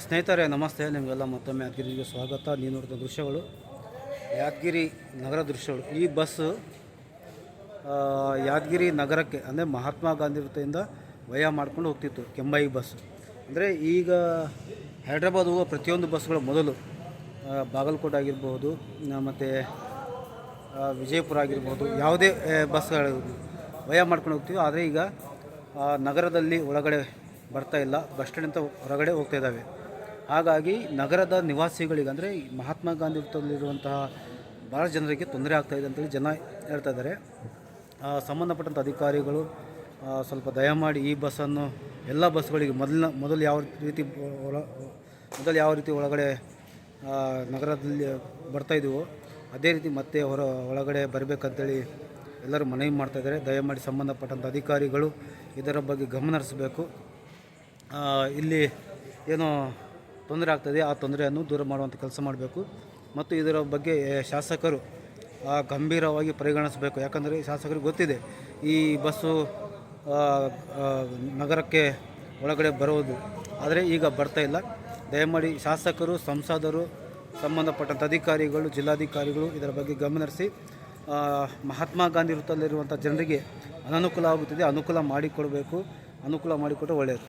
ಸ್ನೇಹಿತರೆ ನಮಸ್ತೆ, ನಿಮಗೆಲ್ಲ ಮತ್ತೊಮ್ಮೆ ಯಾದಗಿರಿಗೆ ಸ್ವಾಗತ. ನೀವು ನೋಡಿದ ದೃಶ್ಯಗಳು ಯಾದಗಿರಿ ನಗರ ದೃಶ್ಯಗಳು. ಈ ಬಸ್ಸು ಯಾದಗಿರಿ ನಗರಕ್ಕೆ ಅಂದರೆ ಮಹಾತ್ಮ ಗಾಂಧಿ ವೃತ್ತದಿಂದ ವಯ ಮಾಡ್ಕೊಂಡು ಹೋಗ್ತಿತ್ತು ಕೆಂಬಾಯಿ ಬಸ್ಸು. ಅಂದರೆ ಈಗ ಹೈದ್ರಾಬಾದ್ ಹೋಗೋ ಪ್ರತಿಯೊಂದು ಬಸ್ಗಳು ಮೊದಲು ಬಾಗಲಕೋಟೆ ಆಗಿರ್ಬೋದು, ಮತ್ತು ವಿಜಯಪುರ ಆಗಿರ್ಬೋದು, ಯಾವುದೇ ಬಸ್ಗಳು ವಯ ಮಾಡ್ಕೊಂಡು ಹೋಗ್ತೀವಿ. ಆದರೆ ಈಗ ನಗರದಲ್ಲಿ ಒಳಗಡೆ ಬರ್ತಾ ಇಲ್ಲ, ಬಸ್ ಸ್ಟ್ಯಾಂಡಿಂದ ಹೊರಗಡೆ ಹೋಗ್ತಾ ಇದ್ದಾವೆ. ಹಾಗಾಗಿ ನಗರದ ನಿವಾಸಿಗಳಿಗೆ ಅಂದರೆ ಮಹಾತ್ಮ ಗಾಂಧಿ ವೃತ್ತದಲ್ಲಿರುವಂತಹ ಭಾಳ ಜನರಿಗೆ ತೊಂದರೆ ಆಗ್ತಾಯಿದೆ ಅಂತೇಳಿ ಜನ ಹೇಳ್ತಾ ಇದ್ದಾರೆ. ಸಂಬಂಧಪಟ್ಟಂಥ ಅಧಿಕಾರಿಗಳು ಸ್ವಲ್ಪ ದಯಮಾಡಿ ಈ ಬಸ್ಸನ್ನು ಎಲ್ಲ ಬಸ್ಗಳಿಗೆ ಮೊದಲು ಯಾವ ರೀತಿ ಒಳಗಡೆ ನಗರದಲ್ಲಿ ಬರ್ತಾಯಿದ್ದೀವೋ ಅದೇ ರೀತಿ ಮತ್ತೆ ಒಳಗಡೆ ಬರಬೇಕಂತೇಳಿ ಎಲ್ಲರೂ ಮನವಿ ಮಾಡ್ತಾಯಿದ್ದಾರೆ. ದಯಮಾಡಿ ಸಂಬಂಧಪಟ್ಟಂಥ ಅಧಿಕಾರಿಗಳು ಇದರ ಬಗ್ಗೆ ಗಮನ ಹರಿಸಬೇಕು. ಇಲ್ಲಿ ಏನೋ ತೊಂದರೆ ಆಗ್ತದೆ, ಆ ತೊಂದರೆಯನ್ನು ದೂರ ಮಾಡುವಂಥ ಕೆಲಸ ಮಾಡಬೇಕು ಮತ್ತು ಇದರ ಬಗ್ಗೆ ಶಾಸಕರು ಗಂಭೀರವಾಗಿ ಪರಿಗಣಿಸಬೇಕು. ಯಾಕಂದರೆ ಶಾಸಕರಿಗೆ ಗೊತ್ತಿದೆ ಈ ಬಸ್ಸು ನಗರಕ್ಕೆ ಒಳಗಡೆ ಬರೋದು, ಆದರೆ ಈಗ ಬರ್ತಾಯಿಲ್ಲ. ದಯಮಾಡಿ ಶಾಸಕರು, ಸಂಸದರು, ಸಂಬಂಧಪಟ್ಟಂಥ ಅಧಿಕಾರಿಗಳು, ಜಿಲ್ಲಾಧಿಕಾರಿಗಳು ಇದರ ಬಗ್ಗೆ ಗಮನಿಸಿ ಮಹಾತ್ಮ ಗಾಂಧಿ ವೃತ್ತದಲ್ಲಿರುವಂಥ ಜನರಿಗೆ ಅನನುಕೂಲ ಆಗುತ್ತಿದೆ, ಅನುಕೂಲ ಮಾಡಿಕೊಡಬೇಕು. ಅನುಕೂಲ ಮಾಡಿಕೊಟ್ಟರೆ ಒಳ್ಳೆಯದು.